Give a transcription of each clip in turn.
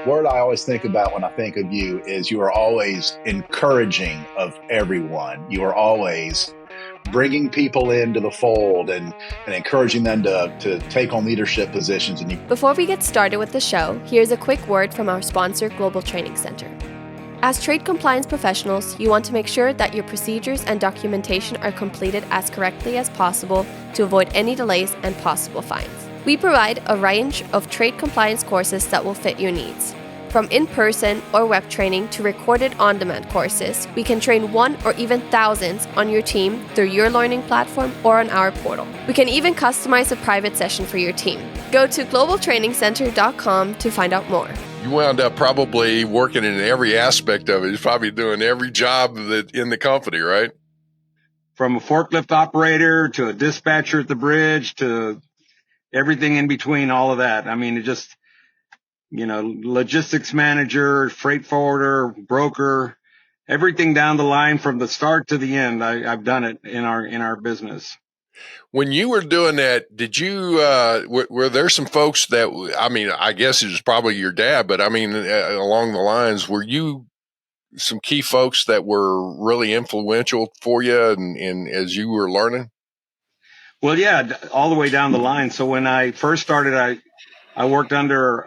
Word I always think about when I think of you is you are always encouraging of everyone. You are always bringing people into the fold and encouraging them to take on leadership positions. Before we get started with the show, here's a quick word from our sponsor, Global Training Center. As trade compliance professionals, you want to make sure that your procedures and documentation are completed as correctly as possible to avoid any delays and possible fines. We provide a range of trade compliance courses that will fit your needs. From in-person or web training to recorded on-demand courses, we can train one or even thousands on your team through your learning platform or on our portal. We can even customize a private session for your team. Go to globaltrainingcenter.com to find out more. You wound up probably working in every aspect of it. You're probably doing every job that in the company, right? From a forklift operator to a dispatcher at the bridge to everything in between, all of that. I mean, it just, logistics manager, freight forwarder, broker, everything down the line from the start to the end. I've done it in our business. When you were doing that, did you, were there some folks that, I guess it was probably your dad, but along the lines, were you some key folks that were really influential for you and as you were learning? Well, yeah, all the way down the line. So when I first started, I worked under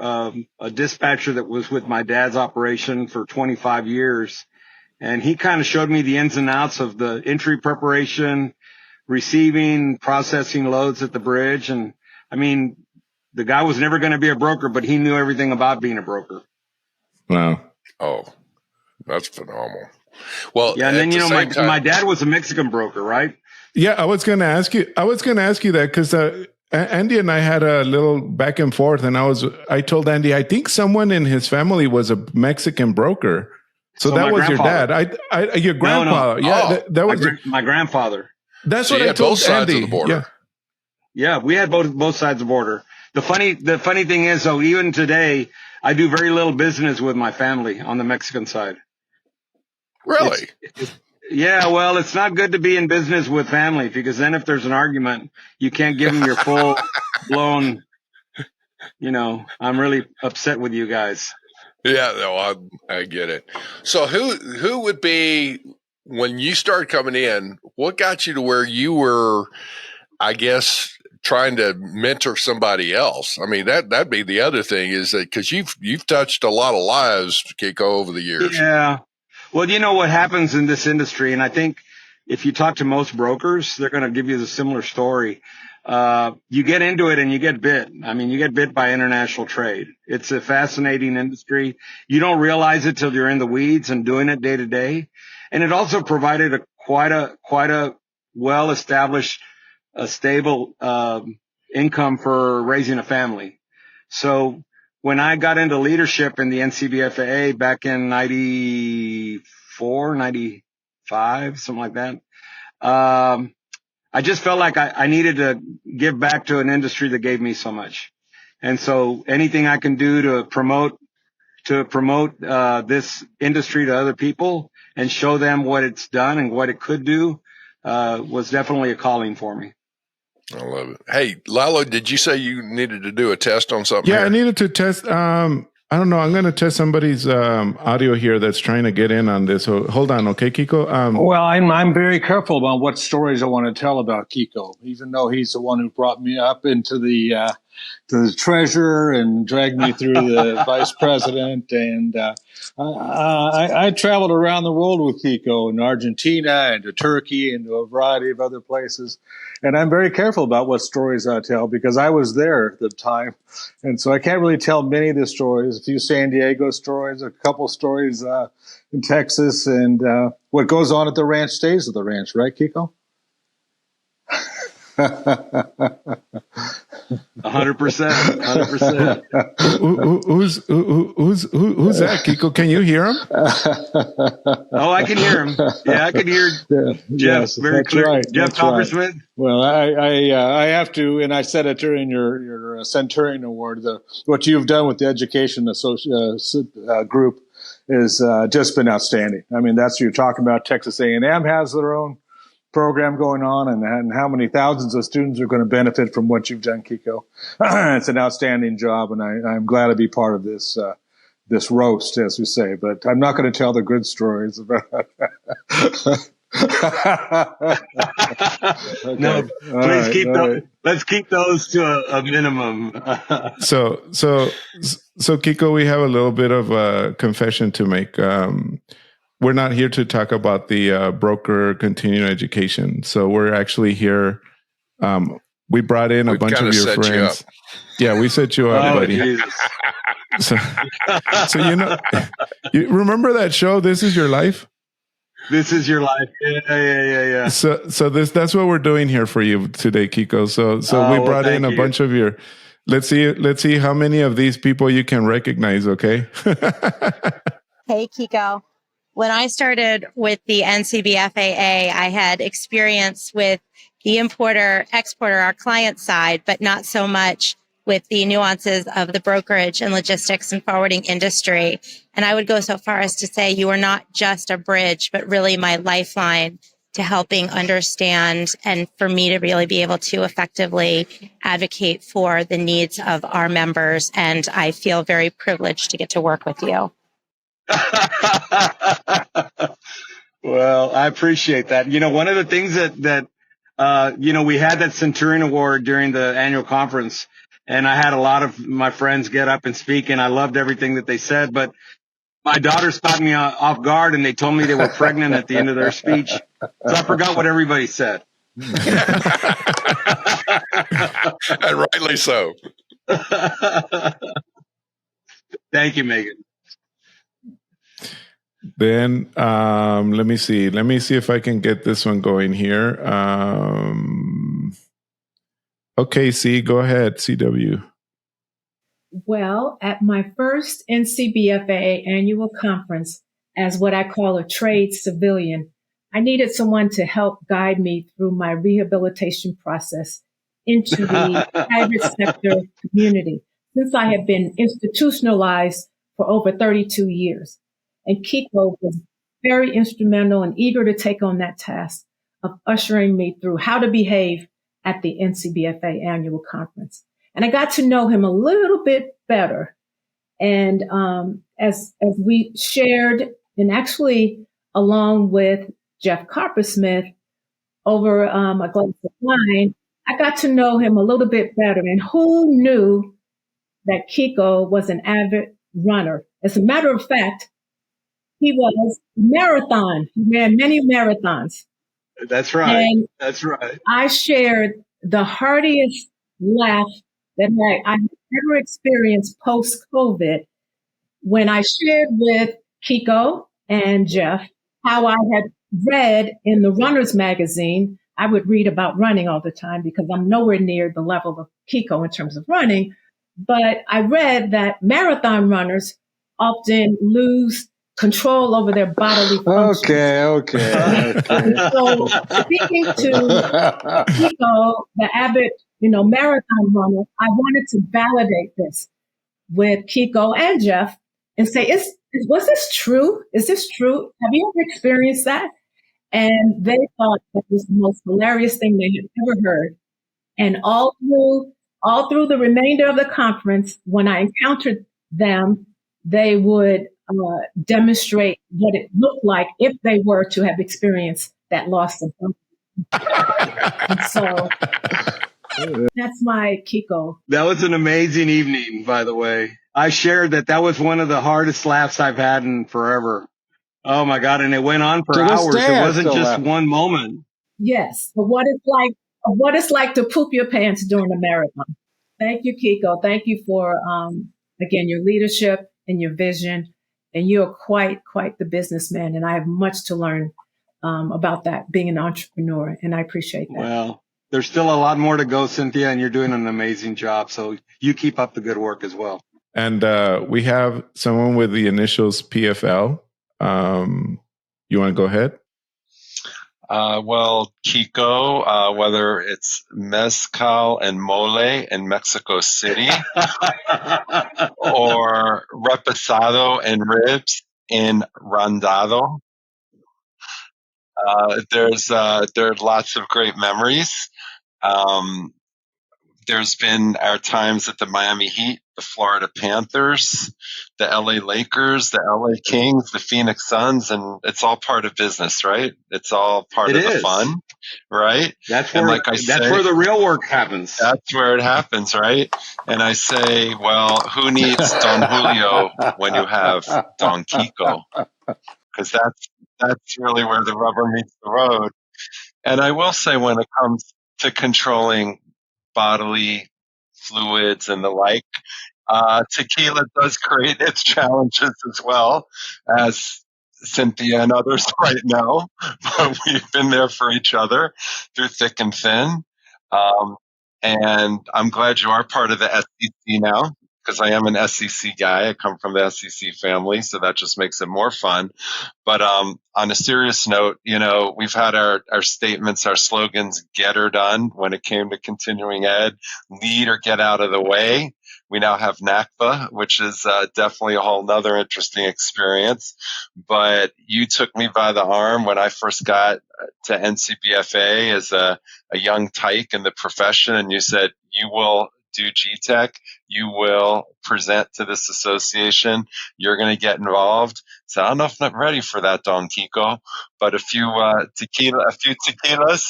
a dispatcher that was with my dad's operation for 25 years. And he kind of showed me the ins and outs of the entry preparation, receiving, processing loads at the bridge. And the guy was never going to be a broker, but he knew everything about being a broker. Wow. Oh, that's phenomenal. Well, yeah. And then, my dad was a Mexican broker, right? Yeah. I was going to ask you that because, Andy and I had a little back and forth, and I told Andy, I think someone in his family was a Mexican broker. So that was your dad. Your grandfather. No. Yeah, that was my grandfather. That's what I told Andy. Of the border. Yeah, we had both sides of the border. The funny thing is, though, even today, I do very little business with my family on the Mexican side. Really? Yeah, well, it's not good to be in business with family because then if there's an argument, you can't give them your full blown, I'm really upset with you guys. Yeah, no, I get it. So who would be, when you started coming in, what got you to where you were, I guess, trying to mentor somebody else? I mean, that'd be the other thing is that because you've touched a lot of lives, Kiko, over the years. Yeah. Well, you know what happens in this industry, and I think if you talk to most brokers, they're going to give you the similar story. You get into it and you get bit. You get bit by international trade. It's a fascinating industry. You don't realize it till you're in the weeds and doing it day to day. And it also provided quite a well-established, stable income for raising a family. So when I got into leadership in the NCBFAA back in 94, 95, something like that, I just felt like I needed to give back to an industry that gave me so much. And so anything I can do to promote this industry to other people and show them what it's done and what it could do was definitely a calling for me. I love it. Hey, Lalo, did you say you needed to do a test on something? Yeah, here? I needed to test. I don't know. I'm going to test somebody's audio here that's trying to get in on this. So hold on, okay, Kiko? Well, I'm very careful about what stories I want to tell about Kiko, even though he's the one who brought me up into the treasurer and dragged me through the vice president. And I traveled around the world with Kiko in Argentina and to Turkey and to a variety of other places. And I'm very careful about what stories I tell because I was there at the time. And so I can't really tell many of the stories, a few San Diego stories, a couple stories in Texas. And what goes on at the ranch stays at the ranch, right, Kiko? 100%. Who's that, Kiko? Can you hear him? Oh, I can hear him. Yeah, I can hear Jeff yes, very clear. Right, Jeff Coppersmith. Right. Well, I have to, and I said it during your Centurion Award. What you've done with the education group is just been outstanding. That's what you're talking about. Texas A&M has their own program going on, and how many thousands of students are going to benefit from what you've done, Kiko. It's an outstanding job, and I'm glad to be part of this this roast, as we say. But I'm not going to tell the good stories about Okay. No, please let's keep those to a minimum. So Kiko, we have a little bit of a confession to make. We're not here to talk about the broker continuing education. So we're actually here. We brought in a bunch of your friends. Yeah, we set you up, buddy. So you remember that show, This Is Your Life? This is your life. Yeah. So that's what we're doing here for you today, Kiko. So we brought in a bunch of your. Let's see how many of these people you can recognize. Okay. Hey, Kiko. When I started with the NCBFAA, I had experience with the importer, exporter, our client side, but not so much with the nuances of the brokerage and logistics and forwarding industry. And I would go so far as to say you are not just a bridge, but really my lifeline to helping understand and for me to really be able to effectively advocate for the needs of our members. And I feel very privileged to get to work with you. Well, I appreciate that. One of the things that we had that Centurion Award during the annual conference, and I had a lot of my friends get up and speak, and I loved everything that they said, but my daughters caught me off guard, and they told me they were pregnant at the end of their speech. So I forgot what everybody said. And rightly so. Thank you, Megan. Then let me see if I can get this one going here. Okay, go ahead, CW. Well, at my first NCBFAA annual conference, as what I call a trade civilian, I needed someone to help guide me through my rehabilitation process into the private sector community, since I had been institutionalized for over 32 years. And Kiko was very instrumental and eager to take on that task of ushering me through how to behave at the NCBFA annual conference. And I got to know him a little bit better. And as we shared, and actually along with Jeff Coppersmith over a glass of wine, I got to know him a little bit better. And who knew that Kiko was an avid runner? As a matter of fact, he was marathon. He ran many marathons. That's right. And that's right. I shared the heartiest laugh that I had ever experienced post-COVID when I shared with Kiko and Jeff how I had read in the Runner's Magazine. I would read about running all the time because I'm nowhere near the level of Kiko in terms of running. But I read that marathon runners often lose control over their bodily functions. Okay. So speaking to Kiko, the avid, marathon runner, I wanted to validate this with Kiko and Jeff and say, was this true? Is this true? Have you ever experienced that? And they thought that was the most hilarious thing they had ever heard. And all through the remainder of the conference, when I encountered them, they would demonstrate what it looked like if they were to have experienced that loss of function. And so that's my Kiko. That was an amazing evening, by the way. I shared that was one of the hardest laughs I've had in forever. Oh my God. And it went on for hours. It wasn't just one moment. Yes. But what it's like to poop your pants during a marathon. Thank you, Kiko. Thank you for, again, your leadership and your vision. And you're quite the businessman. And I have much to learn about that, being an entrepreneur. And I appreciate that. Well, there's still a lot more to go, Cynthia, and you're doing an amazing job. So you keep up the good work as well. And we have someone with the initials PFL. You want to go ahead? Well, Kiko, whether it's mezcal and mole in Mexico City or reposado and ribs in Rondado, there are lots of great memories. there's been our times at the Miami Heat, the Florida Panthers, the LA Lakers, the LA Kings, the Phoenix Suns, and it's all part of business, right? It's all part It of the is. fun, right? That's And where like I that's say, where the real work happens. that's where it happens, right? And I say, well, who needs Don Julio when you have Don Kiko? Because that's really where the rubber meets the road. And I will say, when it comes to controlling bodily fluids and the like, tequila does create its challenges as well, as Cynthia and others might know. But we've been there for each other through thick and thin. And I'm glad you are part of the SEC now, because I am an SEC guy. I come from the SEC family, so that just makes it more fun. But on a serious note, we've had our statements, our slogans, get her done when it came to continuing ed, lead or get out of the way. We now have NACFA, which is definitely a whole nother interesting experience. But you took me by the arm when I first got to NCBFAA as a young tyke in the profession, and you said, you will do GTech, you will present to this association, you're going to get involved. So I don't know if I'm ready for that, Don Kiko, but a few tequilas,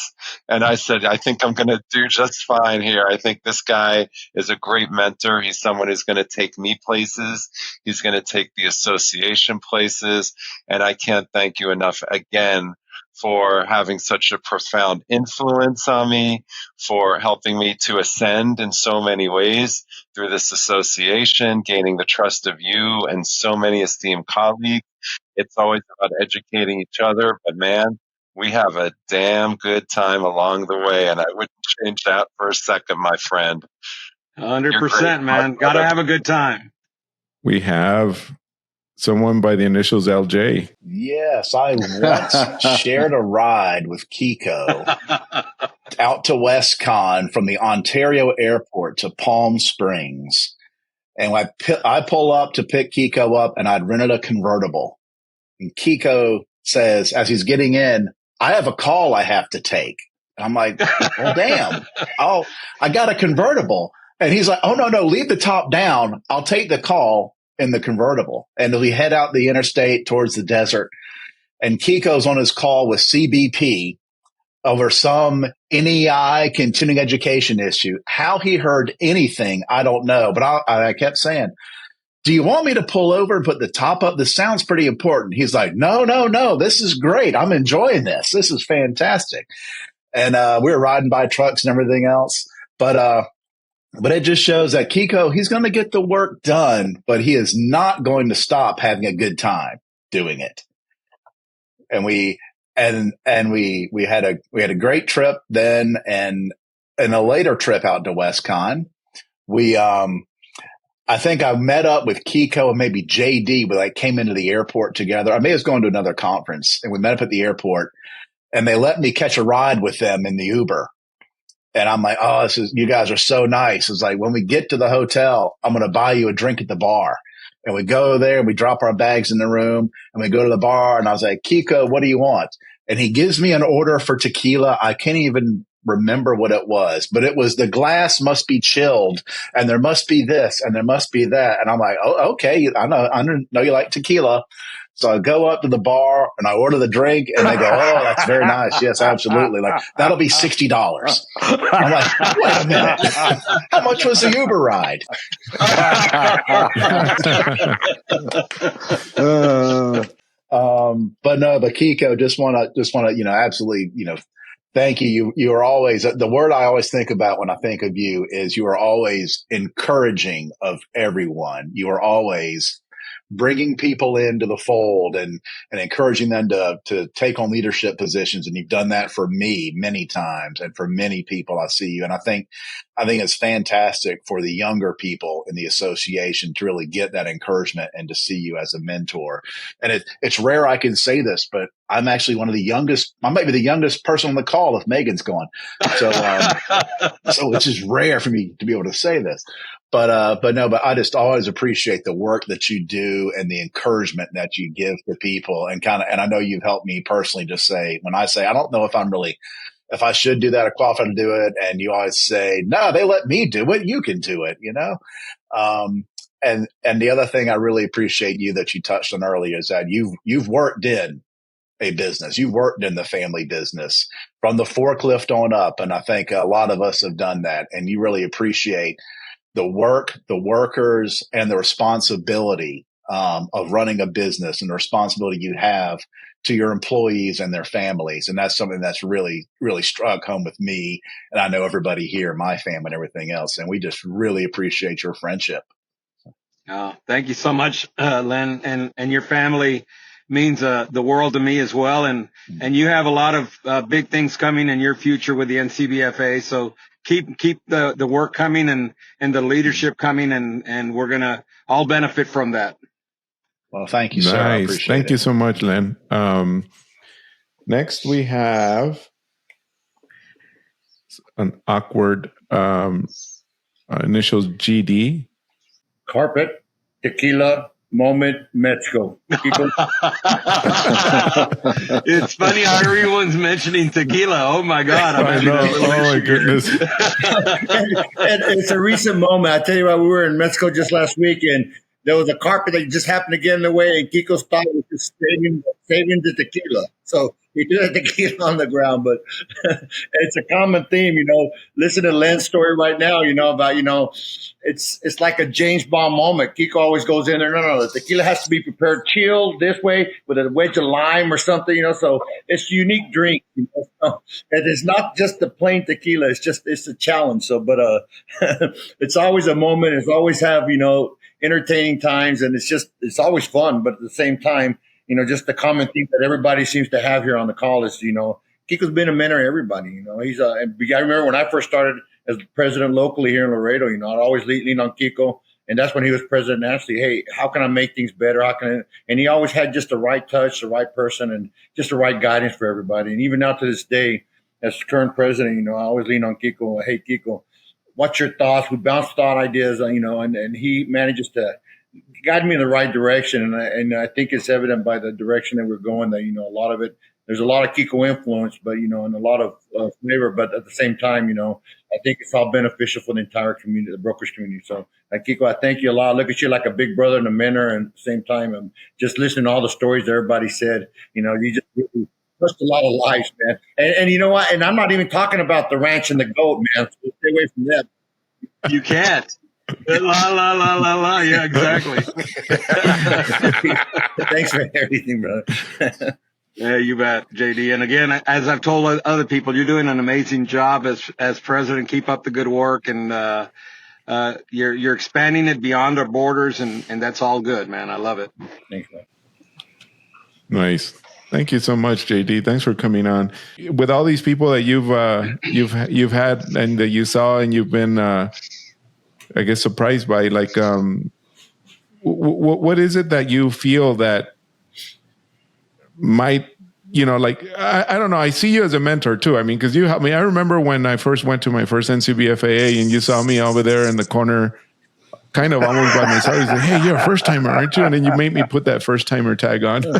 and I said, I think I'm going to do just fine here. I think this guy is a great mentor. He's someone who's going to take me places. He's going to take the association places, and I can't thank you enough again for having such a profound influence on me, for helping me to ascend in so many ways through this association, gaining the trust of you and so many esteemed colleagues. It's always about educating each other, but man, we have a damn good time along the way, and I wouldn't change that for a second, my friend. 100%, man. Got to have a good time. We have someone by the initials LJ. Yes, I once shared a ride with Kiko out to WestCon from the Ontario airport to Palm Springs. And I pull up to pick Kiko up, and I'd rented a convertible. And Kiko says, as he's getting in, I have a call I have to take. And I'm like, well, damn. I got a convertible. And he's like, oh, no, leave the top down. I'll take the call in the convertible. And we head out the interstate towards the desert. And Kiko's on his call with CBP over some NEI continuing education issue. How he heard anything, I don't know. But I kept saying, do you want me to pull over and put the top up? This sounds pretty important. He's like, no. This is great. I'm enjoying this. This is fantastic. And we were riding by trucks and everything else. But it just shows that Kiko, he's going to get the work done, but he is not going to stop having a good time doing it. And we had a great trip then, and a later trip out to WestCon. I think I met up with Kiko and maybe JD, but I came into the airport together. I may have gone to another conference, and we met up at the airport, and they let me catch a ride with them in the Uber. And I'm like, oh, you guys are so nice. It's like, when we get to the hotel, I'm going to buy you a drink at the bar. And we go there and we drop our bags in the room and we go to the bar. And I was like, Kiko, what do you want? And he gives me an order for tequila. I can't even remember what it was, but it was, the glass must be chilled and there must be this and there must be that. And I'm like, oh, okay. I know you like tequila. So I go up to the bar and I order the drink, and they go, oh, that's very nice. Yes, absolutely. Like, that'll be $60. I'm like, wait a minute. How much was the Uber ride? But Kiko, just want to, absolutely, thank you. You are always, the word I always think about when I think of you is you are always encouraging of everyone. You are always bringing people into the fold and encouraging them to take on leadership positions. And you've done that for me many times, and for many people I see you. And I think it's fantastic for the younger people in the association to really get that encouragement and to see you as a mentor. And it's rare I can say this, but I'm actually one of the youngest. I might be the youngest person on the call if Megan's gone. So which is rare for me to be able to say this. But I just always appreciate the work that you do and the encouragement that you give to people, and I know you've helped me personally just say, when I say, I don't know if I'm really if I should do that or qualify to do it. And you always say, no, they let me do it. You can do it, you know? And the other thing I really appreciate that you touched on earlier is that you've worked in a business. You've worked in the family business from the forklift on up. And I think a lot of us have done that. And you really appreciate the work, the workers, and the responsibility of running a business and the responsibility you have to your employees and their families. And that's something that's really, really struck home with me. And I know everybody here, my family and everything else. And we just really appreciate your friendship. Oh, thank you so much, Len, and your family means the world to me as well. And you have a lot of big things coming in your future with the NCBFAA. So keep the work coming and the leadership coming, and we're gonna all benefit from that. Well, thank you, sir. I appreciate Thank you so much, Len. Next, we have an awkward initials GD. Carpet, tequila, moment, Mexico. It's funny how everyone's mentioning tequila. Oh my God. I know. Oh my goodness. And it's a recent moment. I tell you what, we were in Mexico just last week, and there was a carpet that just happened to get in the way, and Kiko's thought was just saving the tequila. So he threw the tequila on the ground, but it's a common theme, you know. Listen to Len's story right now, you know, about, you know, it's like a James Bond moment. Kiko always goes in there, no, the tequila has to be prepared chilled this way with a wedge of lime or something, you know. So it's a unique drink, you know. So, and it's not just the plain tequila, it's a challenge. So, but it's always a moment. It's always have, you know, entertaining times, and it's always fun, but at the same time, you know, just the common theme that everybody seems to have here on the call is, you know, Kiko's been a mentor to everybody. You know, I remember when I first started as president locally here in Laredo, you know, I'd always lean on Kiko, and that's when he was president nationally. Hey, how can I make things better? And he always had just the right touch, the right person, and just the right guidance for everybody. And even now to this day, as current president, you know, I always lean on Kiko. Hey, Kiko, what's your thoughts? We bounce thought ideas, you know, and he manages to guide me in the right direction. And I think it's evident by the direction that we're going that, you know, a lot of it, there's a lot of Kiko influence, but, you know, and a lot of flavor. But at the same time, you know, I think it's all beneficial for the entire community, the brokerage community. So, Kiko, I thank you a lot. I look at you like a big brother and a mentor. And at the same time, I'm just listening to all the stories that everybody said. You know, you just really touched a lot of lives, man. And you know what? And I'm not even talking about the ranch and the goat, man. So stay away from that. You can't. La. Yeah, exactly. Thanks for everything, brother. Yeah, you bet, JD. And again, as I've told other people, you're doing an amazing job as president. Keep up the good work, and you're expanding it beyond our borders, and that's all good, man. I love it. Thanks, man. Nice. Thank you so much, JD. Thanks for coming on. With all these people that you've had and that you saw and you've been, I guess, surprised by, like, what is it that you feel that might, you know, like, I don't know. I see you as a mentor too. I mean, because you helped me. I remember when I first went to my first NCBFAA and you saw me over there in the corner, kind of almost by myself. You said, "Hey, you're a first timer, aren't you?" And then you made me put that first timer tag on. We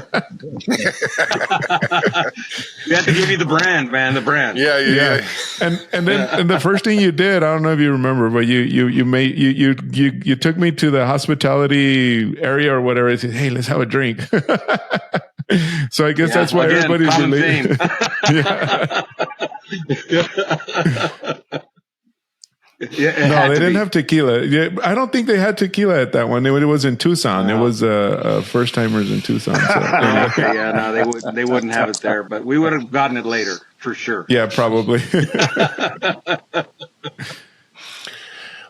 have to give you the brand, man. The brand. Yeah. And then the first thing you did, I don't know if you remember, but you took me to the hospitality area or whatever. I said, "Hey, let's have a drink." So I guess that's why everybody's related. No, they didn't have tequila. Yeah, I don't think they had tequila at that one. It was in Tucson. It was first timers in Tucson. So, no, they wouldn't have it there, but we would have gotten it later for sure. Yeah, probably.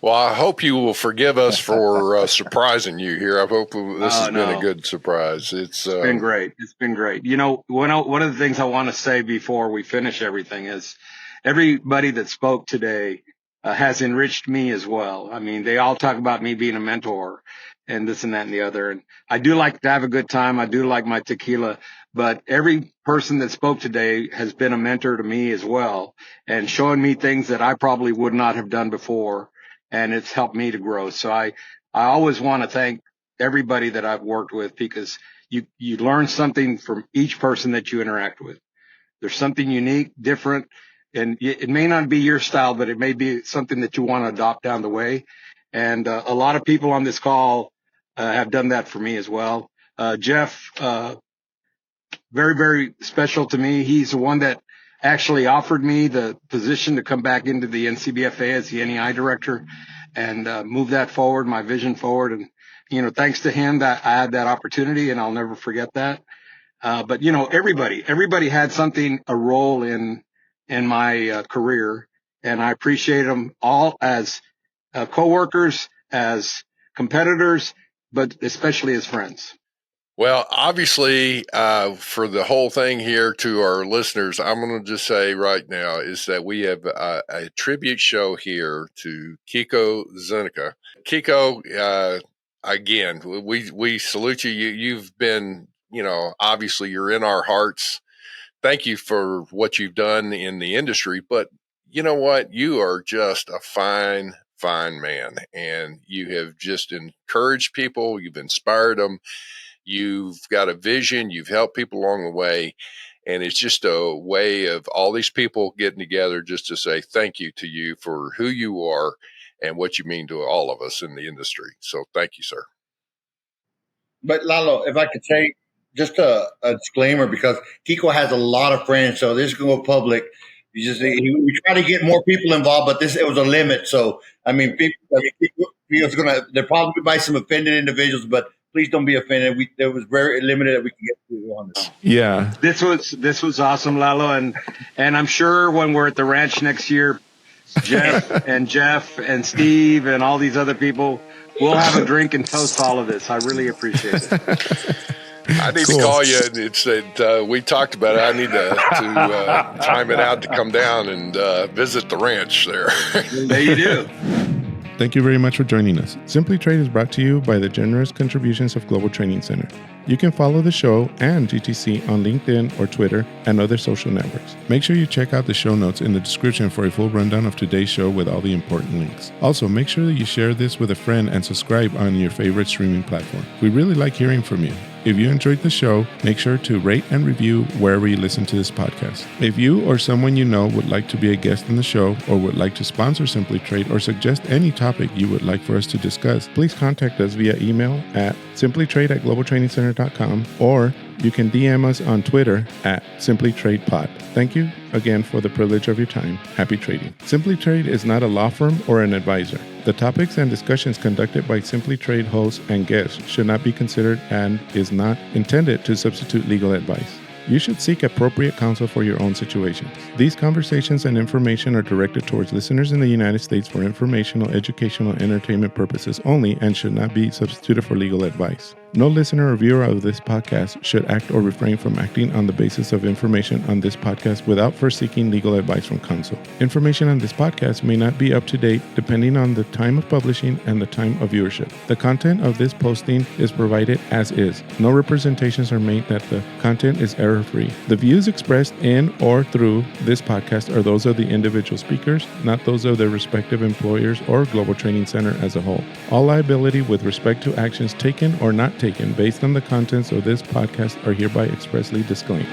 Well, I hope you will forgive us for surprising you here. I hope this has been a good surprise. It's been great. It's been great. You know, one of the things I want to say before we finish everything is everybody that spoke today has enriched me as well. I mean, they all talk about me being a mentor and this and that and the other. And I do like to have a good time. I do like my tequila, but every person that spoke today has been a mentor to me as well and showing me things that I probably would not have done before. And it's helped me to grow. So I always want to thank everybody that I've worked with because you learn something from each person that you interact with. There's something unique, different, and it may not be your style, but it may be something that you want to adopt down the way. And a lot of people on this call have done that for me as well. Jeff, very, very special to me. He's the one that actually offered me the position to come back into the NCBFAA as the NEI director and move that forward, my vision forward. And, thanks to him that I had that opportunity, and I'll never forget that. But, everybody had a role in my career, and I appreciate them all as coworkers, as competitors, but especially as friends. Well, obviously, for the whole thing here to our listeners, I'm going to just say right now is that we have a tribute show here to Kiko Zuñiga. Kiko, again, we salute you. You've been, obviously you're in our hearts. Thank you for what you've done in the industry. But you know what? You are just a fine man, and you have just encouraged people. You've inspired them. You've got a vision. You've helped people along the way. And it's just a way of all these people getting together just to say thank you to you for who you are and what you mean to all of us in the industry. So thank you, sir. But Lalo, if I could say just a disclaimer, because Kiko has a lot of friends, so this is going to go public. We try to get more people involved, but it was a limit. So, there probably might be some offended individuals, but please don't be offended. It was very limited that we could get to on this. Yeah. This was awesome, Lalo. And I'm sure when we're at the ranch next year, Jeff and Steve and all these other people, we'll have a drink and toast all of this. I really appreciate it. I need to call you and said we talked about it. I need to time it out to come down and visit the ranch there. There you do. Thank you very much for joining us. Simply Trade is brought to you by the generous contributions of Global Training Center. You can follow the show and GTC on LinkedIn or Twitter and other social networks. Make sure you check out the show notes in the description for a full rundown of today's show with all the important links. Also, make sure that you share this with a friend and subscribe on your favorite streaming platform. We really like hearing from you. If you enjoyed the show, make sure to rate and review wherever you listen to this podcast. If you or someone you know would like to be a guest in the show or would like to sponsor Simply Trade or suggest any topic you would like for us to discuss, please contact us via email at simplytrade@globaltrainingcenter.com, or you can DM us on Twitter at simplytradepod. Thank you again for the privilege of your time. Happy trading. Simply Trade is not a law firm or an advisor. The topics and discussions conducted by Simply Trade hosts and guests should not be considered and is not intended to substitute legal advice. You should seek appropriate counsel for your own situations. These conversations and information are directed towards listeners in the United States for informational, educational, and entertainment purposes only and should not be substituted for legal advice. No listener or viewer of this podcast should act or refrain from acting on the basis of information on this podcast without first seeking legal advice from counsel. Information on this podcast may not be up to date depending on the time of publishing and the time of viewership. The content of this posting is provided as is. No representations are made that the content is error-free. The views expressed in or through this podcast are those of the individual speakers, not those of their respective employers or Global Training Center as a whole. All liability with respect to actions taken or not taken based on the contents of this podcast are hereby expressly disclaimed.